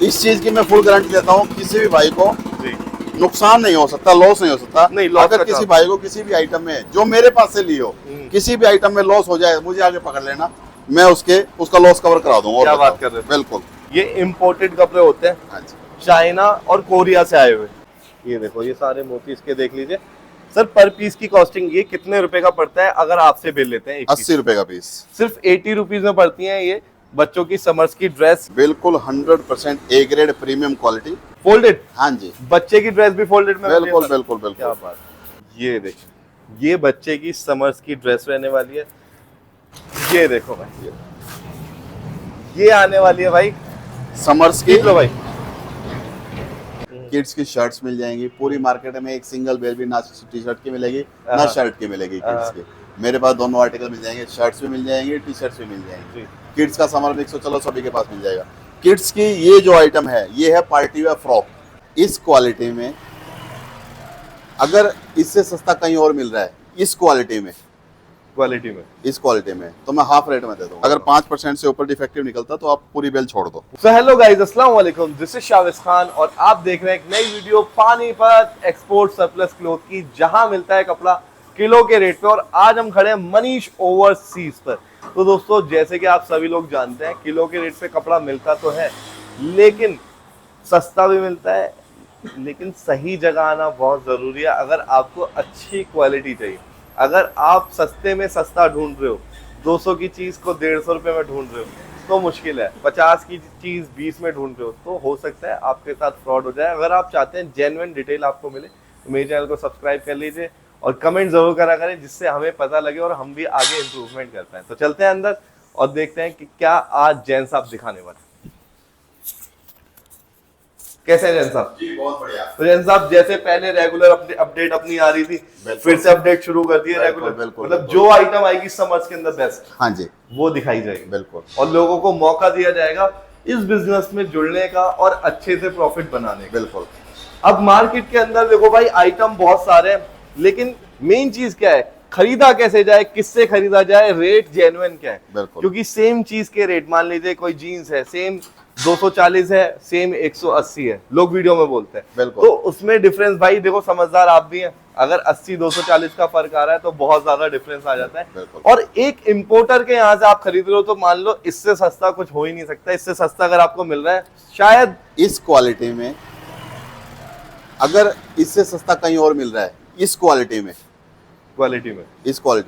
इस चीज की मैं फुल गारंटी देता हूँ, किसी भी भाई को जी नुकसान नहीं हो सकता, लॉस नहीं हो सकता। नहीं, लॉस अगर का किसी काम। भाई को किसी भी आइटम में जो मेरे पास से लियो किसी भी आइटम में लॉस हो जाए, मुझे आगे पकड़ लेना, मैं उसका लॉस कवर करा दूंगा। क्या बात कर रहे हैं? बिल्कुल। ये इम्पोर्टेड कपड़े होते हैं, हाँ जी। चाइना और कोरिया से आए हुए। ये देखो, ये सारे मोती इसके देख लीजिए सर। पर पीस की कॉस्टिंग ये कितने रुपए का पड़ता है अगर आपसे बिल लेते हैं? 80 रुपए का पीस। सिर्फ 80 रुपीज में पड़ती है ये बच्चों की समर्स की ड्रेस। बिल्कुल 100% A grade premium quality. Folded? हाँ जी, बच्चे की ड्रेस भी फोल्डेड में? बिल्कुल बिल्कुल क्या बिल्कुल। बात। ये देखो, ये बच्चे की समर्स की ड्रेस रहने वाली है। ये देखो भाई, ये आने वाली है भाई समर्स की। देख लो भाई, किड्स की शर्ट्स मिल जाएंगी पूरी मार्केट में। एक सिंगल बेल भी ना टी शर्ट की मिलेगी ना शर्ट की मिलेगी किड्स की। मेरे पास दोनों आर्टिकल मिल जाएंगे, शर्ट्स भी मिल जाएंगी, टी शर्ट्स भी मिल जाएंगी। किड्स का समर मिक्स तो चलो सभी के पास मिल जाएगा। किड्स की ये जो आइटम है, ये है पार्टी वेयर फ्रॉक। इस क्वालिटी में अगर इससे सस्ता कहीं और मिल रहा है इस क्वालिटी में तो मैं हाफ रेट में दे दूंगा। अगर 5% से ऊपर डिफेक्टिव निकलता तो आप पूरी बेल छोड़ दो। सो हेलो गाइस, अस्सलाम वालेकुम, दिस इज शाविस खान और आप देख रहे हैं एक नई video Panipat export surplus cloth की, जहां मिलता है कपड़ा किलो के रेट पे। और आज हम खड़े हैं मनीष ओवरसीज पर। तो दोस्तों, जैसे कि आप सभी लोग जानते हैं, किलो के रेट पे कपड़ा मिलता तो है, लेकिन सस्ता भी मिलता है, लेकिन सही जगह आना बहुत जरूरी है। अगर आपको अच्छी क्वालिटी चाहिए, अगर आप सस्ते में सस्ता ढूंढ रहे हो, 200 की चीज को 150 रुपए में ढूंढ रहे हो तो मुश्किल है। 50 की चीज 20 में ढूंढ रहे हो तो हो सकता है आपके साथ फ्रॉड हो जाए। अगर आप चाहते हैं जेन्युइन डिटेल आपको मिले तो मेरे चैनल को सब्सक्राइब कर लीजिए और कमेंट जरूर करा करें, जिससे हमें पता लगे और हम भी आगे इंप्रूवमेंट कर पाए। तो चलते हैं अंदर और देखते हैं कि क्या आज जैन साहब दिखाने वाले। कैसे हैं जैन साहब? जी बहुत बढ़िया। तो जैन साहब, जैसे पहले रेगुलर अपडेट अपनी आ रही थी, फिर से अपडेट शुरू कर दिए रेगुलर। मतलब जो आइटम आएगी समर्स के अंदर बेस्ट, हाँ जी, वो दिखाई जाएगी। बिल्कुल। और लोगों को मौका दिया जाएगा इस बिजनेस में जुड़ने का और अच्छे से प्रॉफिट बनाने का। बिल्कुल। अब मार्केट के अंदर देखो भाई, आइटम बहुत सारे हैं, लेकिन मेन चीज क्या है? खरीदा कैसे जाए, किससे खरीदा जाए, रेट जेन्युइन क्या है? बिल्कुल। क्योंकि सेम चीज के रेट, मान लीजिए कोई जीन्स है, सेम 240 है, सेम 180 है, लोग वीडियो में बोलते हैं। बिल्कुल। तो उसमें डिफरेंस भाई देखो, समझदार आप भी हैं, अगर 80-240 का फर्क आ रहा है तो बहुत ज्यादा डिफरेंस आ जाता है। बिल्कुल। और एक इंपोर्टर के यहाँ से आप खरीद रहे हो तो मान लो इससे सस्ता कुछ हो ही नहीं सकता। इससे सस्ता अगर आपको मिल रहा है शायद इस क्वालिटी में, अगर इससे सस्ता कहीं और मिल रहा है इस क्वालिटी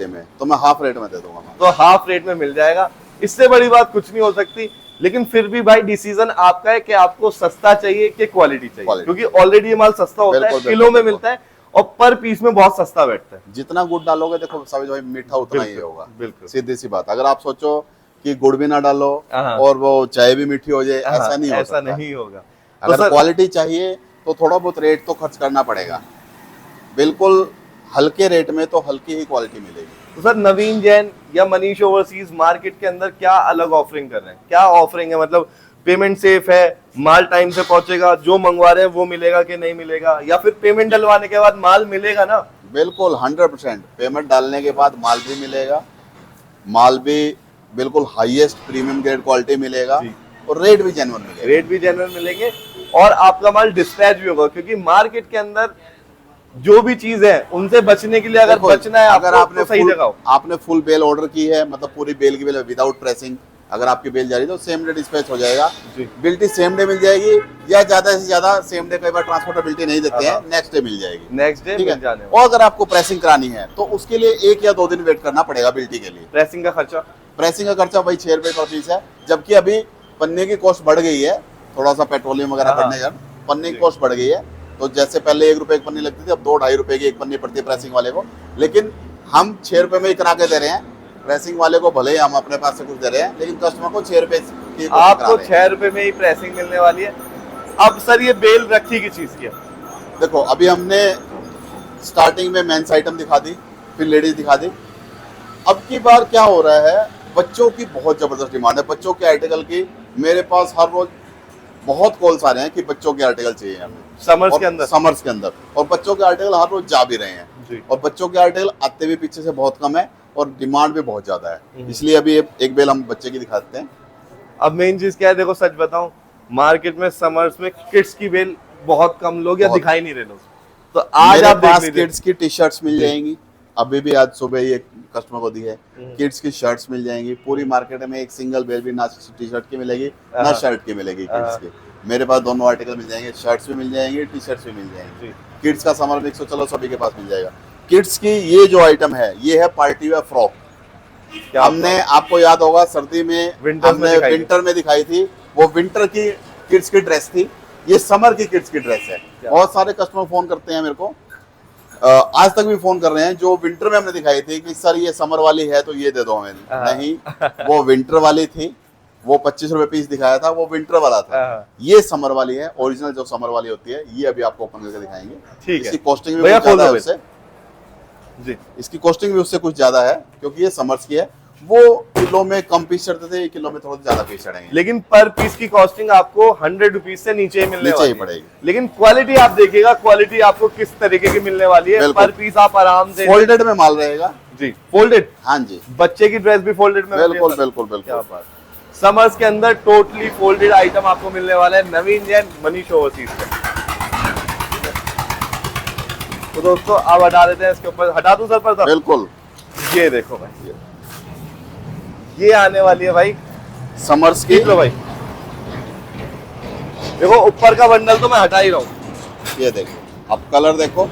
में तो मैं हाफ रेट में दे दूंगा। तो हाफ रेट में मिल जाएगा। इससे बड़ी बात कुछ नहीं हो सकती। लेकिन फिर भी भाई डिसीजन आपका है कि आपको सस्ता चाहिए कि क्वालिटी चाहिए, क्योंकि ऑलरेडी ये माल सस्ता होता है, किलो में मिलता है और पर पीस में बहुत सस्ता बैठता है। जितना गुड़ डालोगे देखो सभी भाई, मीठा उतना ही होगा। बिल्कुल सीधी सी बात। अगर आप सोचो कि गुड़ भी ना डालो और वो चाय भी मीठी हो जाए, ऐसा नहीं हो सकता। ऐसा नहीं होगा। अगर क्वालिटी चाहिए तो थोड़ा बहुत रेट तो खर्च करना पड़ेगा। बिल्कुल हल्के रेट में तो हल्की ही क्वालिटी मिलेगी। तो सर, नवीन जैन या मनीष ओवरसीज मार्केट के अंदर क्या अलग ऑफरिंग कर रहे हैं? क्या ऑफरिंग है? मतलब पेमेंट सेफ है, माल टाइम से पहुंचेगा, जो मंगवा रहे हैं वो मिलेगा कि नहीं मिलेगा, या फिर पेमेंट डलवाने के बाद माल मिलेगा ना? बिल्कुल 100% पेमेंट डालने के बाद माल भी मिलेगा। माल भी बिल्कुल हाईएस्ट प्रीमियम ग्रेड क्वालिटी मिलेगा और रेट भी जेन्युइन मिलेंगे और आपका माल डिस्पैच भी होगा। क्योंकि मार्केट के अंदर जो भी चीज है उनसे बचने के लिए, अगर बचना है अगर आपने तो सही जगह आपने फुल बेल ऑर्डर की है, मतलब पूरी बेल की बेल विदाउट प्रेसिंग, अगर आपकी बेल जा रही है तो सेम डे डिस्पैच हो जाएगा। बिल्टी सेम डे मिल जाएगी, या ज्यादा से ज्यादा सेम डे, कई बार ट्रांसपोर्टेबिलिटी नहीं देते हैं, नेक्स्ट डे मिल जाएगी। नेक्स्ट डे मिल जाने। और अगर आपको प्रेसिंग करानी है तो उसके लिए 1 या 2 दिन वेट करना पड़ेगा बिल्टी के लिए। प्रेसिंग का खर्चा वही 6 रुपए पर पीस है। जबकि अभी पन्ने की कॉस्ट बढ़ गई है, थोड़ा सा पेट्रोलियम वगैरह बढ़ने का पन्ने की कॉस्ट बढ़ गई है। तो जैसे पहले 1 रुपए एक पन्नी लगती थी, अब 2-2.5 रुपए की एक पन्नी पड़ती है प्रेसिंग वाले को। लेकिन हम 6 रुपए में ही करा के दे रहे हैं प्रेसिंग वाले को। भले ही हम अपने पास से कुछ दे रहे हैं, लेकिन कस्टमर को 6 रुपए की आपको 6 रुपए में ही प्रेसिंग मिलने वाली है। अब सर, ये बेल रखी की चीज की है? देखो, अभी हमने स्टार्टिंग में मेंस आइटम दिखा दी, फिर लेडीज दिखा दी। अब की बार क्या हो रहा है, बच्चों की बहुत जबरदस्त डिमांड है। बच्चों के आर्टिकल की मेरे पास हर रोज बहुत कॉल्स आ रहे हैं कि बच्चों के आर्टिकल चाहिए हमें समर्स के अंदर। और बच्चों के आर्टिकल हर रोज जा भी रहे हैं, और बच्चों के आर्टिकल आते भी पीछे से बहुत कम है और डिमांड भी बहुत ज्यादा है। इसलिए अभी एक बेल हम बच्चे की दिखाते हैं। अब मेन चीज क्या है, देखो सच बताऊं, मार्केट में समर्स में किड्स की बेल बहुत कम लोग या बहुत। दिखाई नहीं रहे लोग, तो आज मेरे आप देख पास लीजिए। किड्स की टी शर्ट्स मिल जाएंगी, अभी भी आज सुबह ही एक कस्टमर को दी है। किड्स की शर्ट्स मिल जाएंगी, पूरी मार्केट में एक सिंगल बेल भी ना टी शर्ट की मिलेगी ना शर्ट की मिलेगी किड्स की। मेरे पास दोनों आर्टिकल मिल जाएंगे, शर्ट्स भी मिल जाएंगी, टी शर्ट्स भी मिल जाएंगी। जी। किड्स का समर मिक्स तो चलो सभी के पास मिल जाएगा। किड्स की ये जो आइटम है ये है पार्टी वेयर फ्रॉक। क्या हमने आपको याद होगा सर्दी में विंटर्स में हमने दिखाई थी। विंटर में दिखाई थी, वो विंटर की किड्स की ड्रेस थी, ये समर की किड्स की ड्रेस है। बहुत सारे कस्टमर फोन करते हैं मेरे को, आज तक भी फोन कर रहे हैं, जो विंटर में हमने दिखाई थी कि सर ये समर वाली है तो ये दे दो हमें। नहीं, वो विंटर वाली थी, वो 25 रुपए पीस दिखाया था, वो विंटर वाला था। ये समर वाली है, ओरिजिनल जो समर वाली होती है, ये अभी आपको ओपन करके दिखाएंगे। ठीक है। इसकी कॉस्टिंग भी भैया कुछ ज्यादा है खोल दो उससे जी। इसकी कॉस्टिंग भी उससे कुछ ज्यादा है, क्योंकि ये समर्स की है। वो किलो में कम पीस चढ़ते थे, ये किलो में थोड़ा ज्यादा पीस चढ़ेंगे। लेकिन पर पीस की कॉस्टिंग आपको 100 रुपीज से नीचे ही मिलने नीचे वाली ही है। पड़ेगी। लेकिन क्वालिटी आप देखिएगा, क्वालिटी आपको किस तरीके की मिलने वाली है। बिल्कुल। पर पीस आप आराम से फोल्डेड में माल रहेगा जी, फोल्डेड। हाँ जी, बच्चे की ड्रेस भी फोल्डेड में मिलती है बिल्कुल सर। बिल्कुल क्या बिल्कुल। बात। समर्स के अंदर टोटली फोल्डेड आइटम आपको मिलने वाला है नवीन जैन मनीष ओवरसीज पे। तो दोस्तों अब हटा देते हैं इसके ऊपर, हटा दूं सर पर्दा? बिल्कुल। ये देखो भाई, ये आने वाली है भाई समर्स की, देख लो भाई। देखो ऊपर का बंडल तो मैं हटा ही रहा हूँ। ये देखो, अब कलर देखो,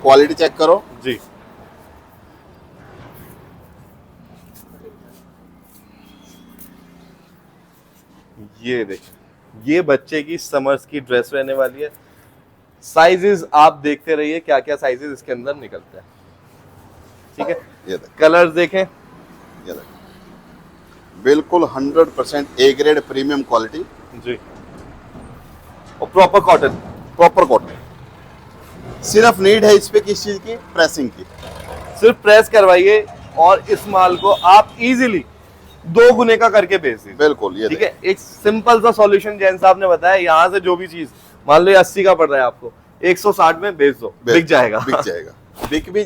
क्वालिटी चेक करो जी। ये देखो, ये बच्चे की समर्स की ड्रेस रहने वाली है। साइजेस आप देखते रहिए क्या क्या साइजेस इसके अंदर निकलते हैं। ठीक है, ये देखो, कलर्स देखें। ये देखो, बिल्कुल 100% ए ग्रेड प्रीमियम क्वालिटी जी, और प्रॉपर कॉटन। Proper cotton. सिर्फ नीड है इस पे किस चीज की? प्रेसिंग की। सिर्फ प्रेस करवाइए और इस माल को आप इजीली 2 गुने का करके बेच दीजिए। बिल्कुल, ये ठीक है, एक सिंपल सा सॉल्यूशन जैन साहब ने बताया। यहाँ से जो भी चीज मान लो 80 का पड़ रहा है आपको, 160 में बेच दो, बिक जाएगा। बिक जाएगा, बिक भी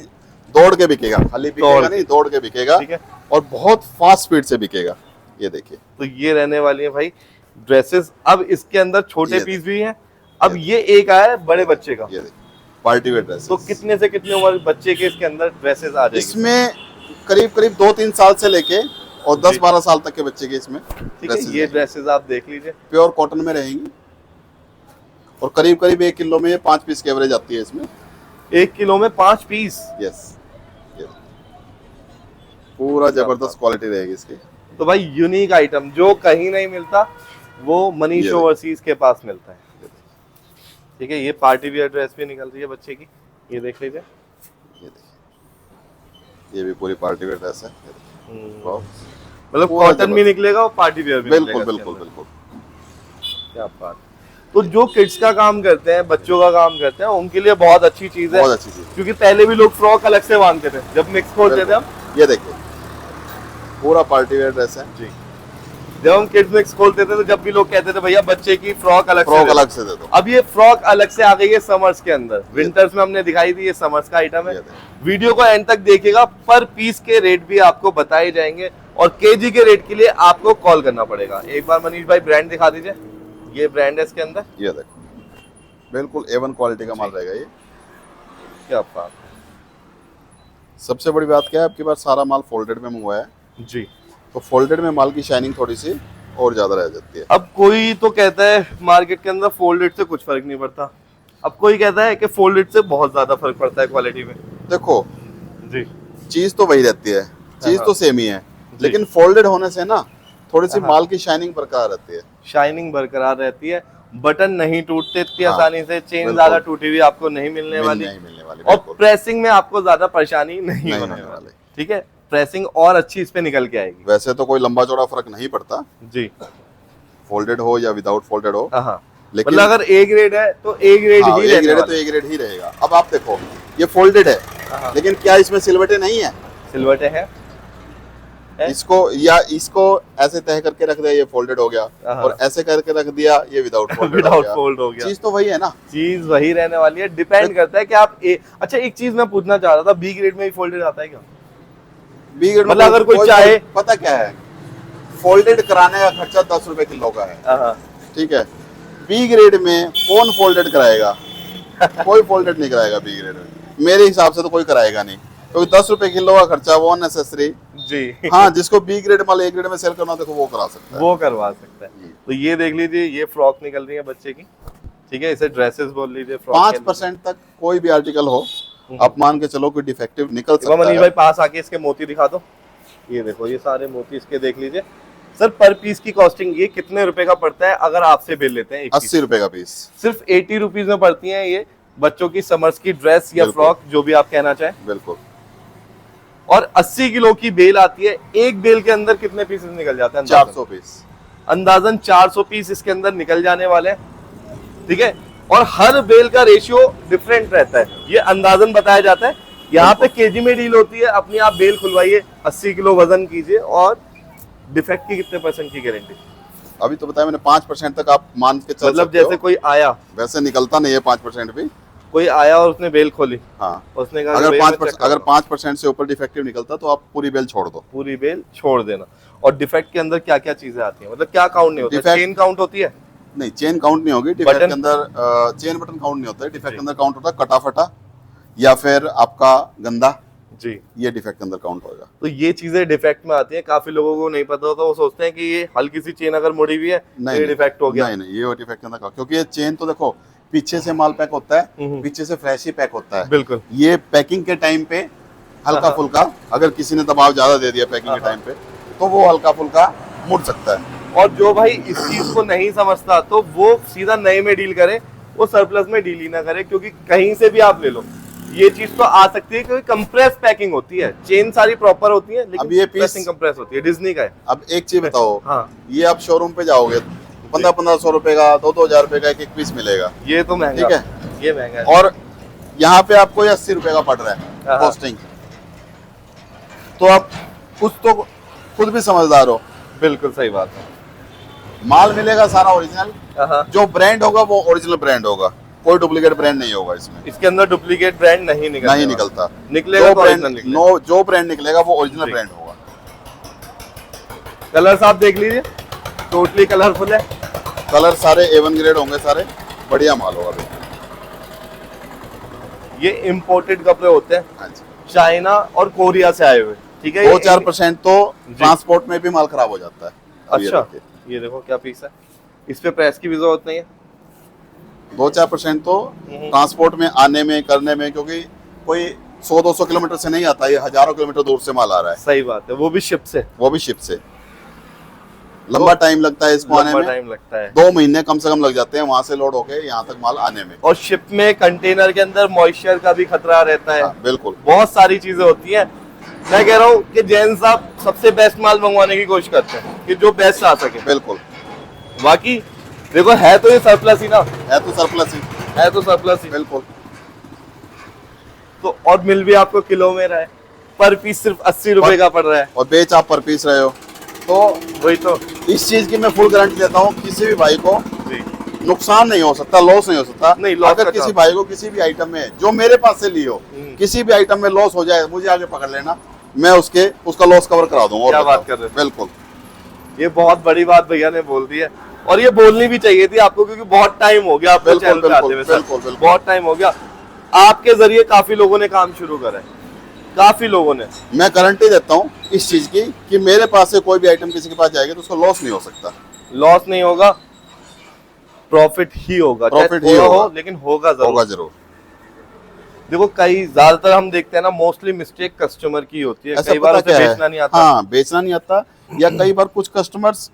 दौड़ के बिकेगा, खाली बिकेगा नहीं, दौड़ के बिकेगा। ठीक है, और बहुत फास्ट स्पीड से बिकेगा। ये देखिए, तो ये रहने वाली है भाई ड्रेसेस। अब इसके अंदर छोटे ये पीस भी हैं। अब ये एक आया है बड़े बच्चे का, ये देखिए, पार्टी वेयर ड्रेस। तो कितने से कितने उम्र बच्चे के इसके अंदर ड्रेसेस आ जाएगी? इसमें करीब करीब 2-3 साल से लेके और 10-12 साल तक के बच्चे के इसमें ठीक है, ये ड्रेसेस आप देख लीजिए, प्योर कॉटन में रहेंगी। और करीब करीब 1 किलो में ये 5 पीस की एवरेज आती है इसमें। 1 किलो में 5 पीस। यस, पूरा जबरदस्त क्वालिटी रहेगी इसकी। तो भाई यूनिक आइटम जो कहीं नहीं मिलता, वो मनीष ये ओवरसीज के पास मिलता है। ठीक है, ये पार्टी वियर ड्रेस भी निकल रही है बच्चे की, ये देख लीजिए। ये देखिए, ये भी पूरी पार्टी वेयर ड्रेस है। ये देखिए, वाह, मतलब पूरा कॉटन भी निकलेगा और पार्टी वियर भी बिल्कुल निकलेगा बिल्कुल इसके अंदर। बिल्कुल। क्या बात। तो जो किड्स का काम करते हैं, बच्चों का काम करते हैं, उनके लिए बहुत अच्छी चीज है। बहुत अच्छी चीज। क्योंकि पहले भी लोग फ्रॉक अलग से बांधते थे जब मिक्स खोलते थे हम। ये देखिए, पूरा पार्टी वेयर ड्रेस है जी, जब हम किड्स मिक्स खोलते थे तो जब भी लोग कहते थे भैया बच्चे की फ्रॉक अलग फ्रॉक से अलग से दे दो। अब ये फ्रॉक अलग से आ गई है समर्स के अंदर। विंटर्स में हमने दिखाई थी, ये समर्स का आइटम है। ये देखिए, वीडियो को एंड तक देखिएगा, पर पीस के रेट भी आपको बताए जाएंगे और केजी के रेट के लिए आपको कॉल करना पड़ेगा। एक बार मनीष भाई ब्रांड दिखा दीजिए, ये ब्रांड है इसके अंदर। ये देखो, बिल्कुल A1 क्वालिटी का माल रहेगा ये। क्या बात सबसे बड़ी बात क्या है, आपके पास सारा माल फोल्डेड में मंगवाया है, जी। तो फोल्डेड में माल की शाइनिंग थोड़ी सी और ज्यादा रह जाती है। अब कोई तो कहता है मार्केट के अंदर फोल्डेड से कुछ फर्क नहीं पड़ता, अब कोई कहता है कि फोल्डेड से बहुत ज्यादा फर्क पड़ता है क्वालिटी में। देखो जी, चीज तो वही रहती है, चीज हाँ। तो सेम ही है, लेकिन फोल्डेड होने से ना थोड़ी सी माल की शाइनिंग बरकरार रहती है। शाइनिंग बरकरार रहती है, बटन नहीं टूटते इतनी हाँ, आसानी से, चेन बिल्कुल। ज्यादा टूटी हुई आपको नहीं मिलने वाली, नहीं मिलने वाली, और बिल्कुल प्रेसिंग में आपको ज्यादा परेशानी नहीं नहीं होने होने वाली। वाली। ठीक है, प्रेसिंग और अच्छी इस पे निकल के आएगी। वैसे तो कोई लंबा चौड़ा फर्क नहीं पड़ता, जी, फोल्डेड हो या विदाउट फोल्डेड हो, हाँ, लेकिन मतलब अगर ए ग्रेड है तो ए ग्रेड हाँ, ही A रहने ग्रेड है तो वाला है। A ग्रेड ही रहेगा। अब आप देखो, ये फोल्डेड है, हाँ, लेकिन क्या इसमें सिलवटें नहीं है? सिलवटे है। इसको या इसको ऐसे तय करके रख दिया, ये फोल्डेड हो गया, हाँ। और ऐसे करके रख दिया, ये विदाउट फोल्डेड हो विदाउट गया। फोल्ड हो गया। चीज तो वही है ना। चीज वही रहने वाली है, डिपेंड करता है कि आप अच्छा एक चीज मैं पूछना चाह रहा था, बी ग्रेड में ही फोल्डेड आता है क्या? बी ग्रेड में मतलब अगर कोई चाहे- पता क्या है, फोल्डेड कराने का खर्चा 10 रुपए किलो का है, हाँ, ठीक है। बी ग्रेड में कौन फोल्डेड कराएगा? कोई फोल्डेड नहीं कराएगा बी ग्रेड में, मेरे हिसाब से तो कोई कराएगा नहीं, क्योंकि 10 रुपए किलो का खर्चा वो अननेसेसरी। जी हाँ, जिसको बी ग्रेड माल ए ग्रेड में सेल करना देखो वो करा सकता है, वो करवा सकता है। तो ये देख लीजिए, ये फ्रॉक निकल रही है बच्चे की, ठीक है, इसे ड्रेसेस बोल लीजिए। 5% तक कोई भी आर्टिकल हो, आप मान के चलो कोई डिफेक्टिव निकल सकता मनीष है। भाई पास आके इसके मोती दिखा दो। ये देखो, ये सारे मोती इसके देख लीजिए। सर पर पीस की कॉस्टिंग ये कितने रुपए का पड़ता है अगर आपसे बिल लेते हैं? 80 रुपए का पीस। सिर्फ 80 रुपीज में पड़ती है ये बच्चों की समर्स की ड्रेस या फ्रॉक, जो भी आप कहना चाहें। बिल्कुल। और 80 किलो की बेल आती है। एक बेल के अंदर कितने पीसेस निकल जाते हैं? 400 पीस, अंदाजन 400 पीस इसके अंदर निकल जाने वाले हैं, ठीक है। और हर बेल का रेशियो डिफरेंट रहता है, ये अंदाजन बताया जाता है। यहाँ पे केजी में डील होती है। अपनी आप बेल खुलवाइए, 80 किलो वजन कीजिए, और डिफेक्ट की कितने % की गारंटी? अभी तो बताया मैंने, 5% तक आप मान के चल मतलब सकते हो। जैसे कोई आया, वैसे निकलता नहीं है 5% भी। कोई आया और उसने बेल खोली, हाँ, उसने कहा अगर बेल 5% अगर 5% से ऊपर डिफेक्टिव निकलता तो आप पूरी बेल छोड़ दो। पूरी बेल छोड़ देना। और डिफेक्ट के अंदर क्या क्या चीजें आती हैं, मतलब क्या काउंट नहीं होता? डिफेक्ट- चेन काउंट होती है? नहीं, चेन काउंट नहीं होगी डिफेक्ट बटन? के अंदर। चेन बटन काउंट नहीं होता है डिफेक्ट के अंदर। काउंट होता है कटा फटा या फिर आपका गंदा, जी। ये डिफेक्ट के अंदर काउंट होगा। तो ये चीजें डिफेक्ट में आती हैं। काफी लोगों को नहीं पता होता, वो सोचते हैं कि ये हल्की सी चेन अगर मुड़ी हुई है तो ये डिफेक्ट हो गया। नहीं, ये डिफेक्ट के अंदर, क्योंकि ये चेन तो देखो पीछे से माल पैक होता है, पीछे से फ्रेश ही पैक होता है। बिल्कुल। ये पैकिंग के टाइम पे हल्का फुल्का, अगर किसी ने दबाव ज्यादा दे दिया पैकिंग के टाइम पे, तो वो हल्का फुल्का मुड़ सकता है। और जो भाई इस चीज को नहीं समझता तो वो सीधा नए में डील करे, वो सरप्लस में डील ही ना करे, क्योंकि कहीं से भी आप ले लो ये चीज तो आ सकती है, क्योंकि कंप्रेस पैकिंग होती है। चेन सारी प्रॉपर होती है, लेकिन अब ये पीस कंप्रेस होती है। डिज्नी का है। अब एक चीज बताओ, हाँ, ये आप शोरूम पे जाओगे 1500 रुपए का, 2000 रुपए का एक पीस मिलेगा, ये तो महंगा ठीक है। ये महंगा है। और यहाँ पे आपको 80 रुपए का पड़ रहा है कॉस्टिंग। तो आप कुछ तो खुद भी समझदार हो। बिल्कुल सही बात है। माल मिलेगा सारा ओरिजिनल, हाँ, जो ब्रांड होगा वो ओरिजिनल ब्रांड होगा, कोई डुप्लीकेट ब्रांड नहीं होगा इसमें। इसके अंदर डुप्लीकेट ब्रांड नहीं निकलता। नहीं निकलता। निकलेगा तो original निकलेगा। जो ब्रांड निकलेगा वो ओरिजिनल ब्रांड होगा। कलर्स आप देख लीजिए, टोटली कलरफुल है। कलर सारे A1 ग्रेड होंगे, सारे बढ़िया माल होगा बिल्कुल। ये इम्पोर्टेड कपड़े होते हैं, हाँ जी। चाइना और कोरिया से आए हुए, ठीक है। 2-4% तो ट्रांसपोर्ट में भी माल खराब हो जाता है। अब ये अच्छा, देखिए, ये देखो क्या पीस है। इस पे प्रेस की भी जरूरत नहीं है। 2-4% तो ट्रांसपोर्ट में आने में करने में, क्योंकि कोई 100-200 किलोमीटर से नहीं आता, ये हजारों किलोमीटर दूर से माल आ रहा है, सही बात है, वो भी शिप से। वो भी शिप से। लंबा टाइम लगता है इसको आने लंबा में, टाइम लगता है। 2 महीने कम से कम लग जाते हैं वहां से लोड होके यहाँ तक माल आने में। और शिप में कंटेनर के अंदर मॉइस्चर का भी खतरा रहता है। हाँ, बिल्कुल। बहुत सारी चीजें होती हैं। मैं कह रहा हूँ कि जैन साहब सबसे बेस्ट माल मंगवाने की कोशिश करते हैं कि जो बेस्ट आ सके। बिल्कुल। बाकी देखो, है तो ये सरप्लस ही ना, है तो सरप्लस ही। है तो सरप्लस ही। बिल्कुल। तो और मिल भी आपको किलो में रहा है, पर पीस सिर्फ 80 रुपए का पड़ रहा है। और बेच आप पर पीस रहे हो, तो वही तो। इस चीज की मैं फुल गारंटी देता हूँ, किसी भी भाई को जी। नुकसान नहीं हो सकता, लॉस नहीं हो सकता। नहीं, loss अगर का किसी काम। भाई को किसी भी आइटम में, जो मेरे पास से लियो, किसी भी आइटम में लॉस हो जाए, मुझे आगे पकड़ लेना, मैं उसका लॉस कवर करा दूंगा। क्या बात कर रहे हैं? बिल्कुल। ये बहुत बड़ी बात भैया ने बोल दी है, और ये बोलनी भी चाहिए थी आपको, क्योंकि बहुत टाइम हो गया आपको बिल्कुल, चैनल पे आते हुए। बिल्कुल, सर, बिल्कुल। बहुत टाइम हो गया। आपके जरिए काफी लोगों ने काम शुरू करा है, काफी लोगों ने। मैं गारंटी देता हूँ इस चीज की कि मेरे पास से कोई भी आइटम किसी के पास जाएगा तो उसको लॉस नहीं हो सकता। लॉस नहीं होगा, प्रॉफिट ही होगा। प्रॉफिट चाहे ही थोड़ा होगा। हो, लेकिन होगा जरूर। होगा जरूर। देखो, कई ज्यादातर हम देखते हैं ना, मोस्टली मिस्टेक कस्टमर की होती है। ऐसा कई बार पता उसे क्या है? बेचना नहीं आता। हाँ, बेचना नहीं आता, या कई बार कुछ कस्टमर्स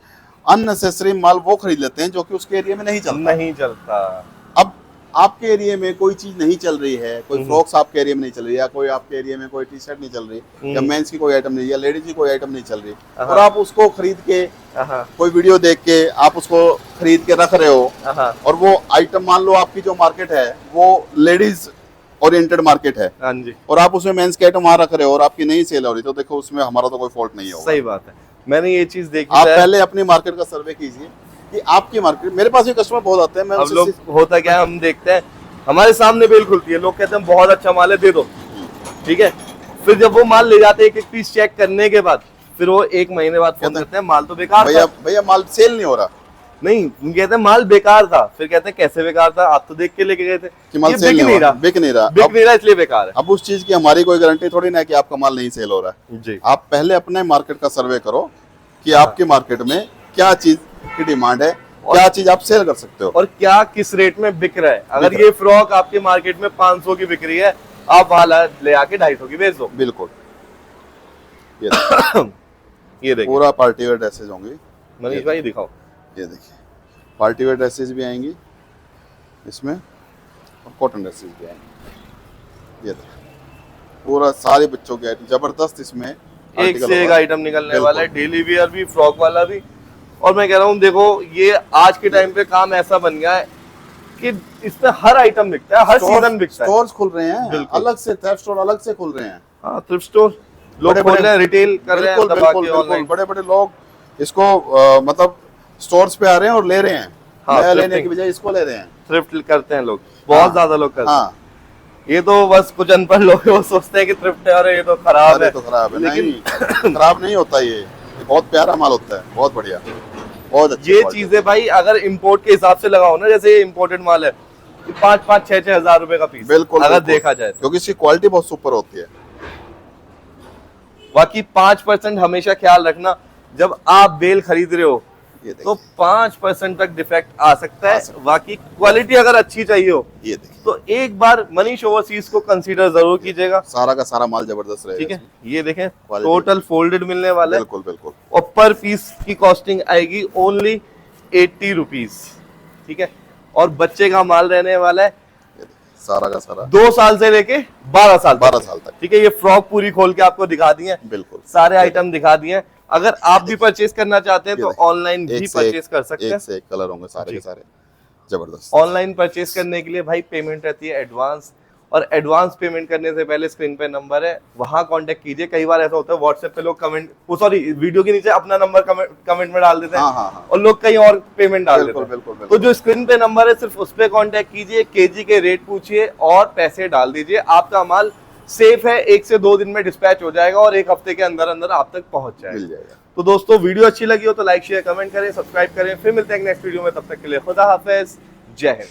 अननेसेसरी माल वो खरीद लेते हैं जो कि उसके एरिया में नहीं चलता। नहीं चलता। अब आपके एरिया में कोई चीज नहीं चल रही है, कोई फ्रॉक्स आपके एरिया में नहीं चल रही, या कोई आपके एरिया में कोई टी शर्ट नहीं चल रही, या मेंस की कोई आइटम नहीं, या लेडीज की कोई आइटम नहीं चल रही, और आप उसको खरीद के, हाँ, कोई वीडियो देख के आप उसको खरीद के रख रहे हो, हाँ, और वो आइटम, मान लो आपकी जो मार्केट है वो लेडीज ओरिएंटेड मार्केट है, हाँ जी, और आप उसमें मेंस की आइटम वहां रख रहे हो और आपकी नहीं सेल हो रही, तो देखो उसमें हमारा तो कोई फॉल्ट नहीं होगा। सही बात है। मैंने ये चीज देखी आप है। पहले अपनी मार्केट का सर्वे कीजिए कि आपकी मार्केट, मेरे पास भी कस्टमर बहुत आते हैं, मैं अब उनसे लोग होता क्या है, हम देखते हैं हमारे सामने बेल खुलती है, लोग कहते हैं बहुत अच्छा माल है, दे दो, ठीक है। फिर जब वो माल ले जाते हैं, एक एक पीस चेक करने के बाद, फिर वो 1 महीने बाद फोन करते हैं माल तो बेकार भैया था। भैया माल सेल नहीं हो रहा। नहीं, हम कहते हैं माल बेकार था, फिर कहते हैं कैसे बेकार था, आप तो देख के लेके गए थे कि माल ये सेल बिक नहीं नहीं हो रहा, रहा, बिक नहीं रहा। बिक नहीं रहा इसलिए बेकार है। अब उस चीज की हमारी कोई गारंटी थोड़ी ना है कि आपका माल नहीं सेल हो रहा है। जी आप पहले अपने मार्केट का सर्वे करो कि आपके मार्केट में क्या चीज की डिमांड है, क्या चीज आप सेल कर सकते हो। और क्या किस रेट में बिक रहा है। अगर बिक ये फ्रॉक आपके मार्केट में 500 की बिक रही है, आप वहां ले आके 250 की बेच दो। बिल्कुल। ये देखिए, ये देखिए पूरा पार्टी वेयर ड्रेसेज होंगी। मनीष भाई दिखाओ, ये देखिए पार्टी वेयर ड्रेसेज भी आएंगी इसमें, और कॉटन ड्रेसेज भी आएंगी। ये देखिए पूरा सारे बच्चों के आइटम जबरदस्त इसमें एक article से एक होगा। आइटम निकलने बिल्कुल। वाला है, डेली वेयर भी, फ्रॉक वाला भी। और मैं कह रहा हूँ देखो, ये आज के टाइम पे काम ऐसा बन गया है कि इसमें हर आइटम बिकता है, हर सीजन बिकता है। स्टोर्स खुल रहे हैं बिल्कुल। अलग से, थ्रिफ्ट स्टोर अलग से खुल रहे हैं। हाँ, थ्रिफ्ट स्टोर लोग बड़े- खोल बड़े- रहे हैं, रिटेल कर रहे हैं, बिल्कुल दबा बिल्कुल के बिल्कुल। ऑनलाइन। बड़े बड़े लोग इसको मतलब स्टोर्स पे आ रहे हैं और ले रहे हैं। हाँ, नया लेने thrifting। की बजाय इसको ले रहे हैं। थ्रिफ्ट करते हैं लोग, बहुत हाँ, ज्यादा लोग करते हैं। हाँ, ये तो बस कुछ अनपढ़ लोग हैं, वो सोचते हैं कि थ्रिफ्ट है और ये तो खराब अरे है। तो खराब है। लेकिन नहीं, खराब नहीं होता ये बहुत प्यारा माल होता है, बहुत बढ़िया, बहुत अच्छी ये quality। चीजें भाई अगर इंपोर्ट के हिसाब से लगाओ ना, जैसे ये इम्पोर्टेड माल है, 5-5, 6-6 हजार रुपए का पीस, बिल्कुल अगर बिल्कुल। देखा जाए तो। क्योंकि इसकी क्वालिटी बहुत सुपर होती है। बाकी 5% हमेशा ख्याल रखना, जब आप बेल खरीद रहे हो ये देखिए, तो 5% तक डिफेक्ट आ सकता आ है। सकता है। बाकी क्वालिटी अगर अच्छी चाहिए हो ये देखिए तो एक बार मनीष ओवरसीज को कंसीडर जरूर कीजिएगा। सारा का सारा माल जबरदस्त रहेगा। ठीक है, ये देखें Quality। टोटल फोल्डेड मिलने वाला है, बिल्कुल बिल्कुल। और पर पीस की कॉस्टिंग आएगी ओनली 80 रुपीज। ठीक है, और बच्चे का माल रहने वाला है ये देखिए, सारा का सारा 2 साल से लेके 12 साल 12 साल तक। ठीक है, ये फ्रॉक पूरी खोल के आपको दिखा दी है, बिल्कुल सारे आइटम दिखा दिए हैं। अगर आप भी परचेज करना चाहते हैं ये तो देखिए, ऑनलाइन भी एक से परचेज कर सकते एक हैं। से एक कलर होंगे सारे जी। के सारे जबरदस्त। ऑनलाइन परचेज करने के लिए भाई पेमेंट रहती है एडवांस, और एडवांस पेमेंट करने से पहले स्क्रीन पे नंबर है, वहां कांटेक्ट कीजिए। कई बार ऐसा होता है व्हाट्सएप पे लोग कमेंट, सॉरी वीडियो के नीचे अपना नंबर कमेंट में डाल देते हैं, हाँ हाँ हाँ, और लोग कहीं और पेमेंट डाल देते बिल्कुल हैं। बिल्कुल तो बिल्कुल। जो स्क्रीन पे नंबर है सिर्फ उस पे कांटेक्ट कीजिए, केजी के रेट पूछिए और पैसे डाल दीजिए। आपका माल सेफ है, 1 से 2 दिन में डिस्पैच हो जाएगा और 1 हफ्ते के अंदर अंदर आप तक पहुंच मिल जाएगा। जाएगा। तो दोस्तों वीडियो अच्छी लगी हो तो लाइक शेयर कमेंट करें, सब्सक्राइब करें। फिर मिलते हैं नेक्स्ट वीडियो में, तब तक के लिए खुदा हाफिज, जय हिंद।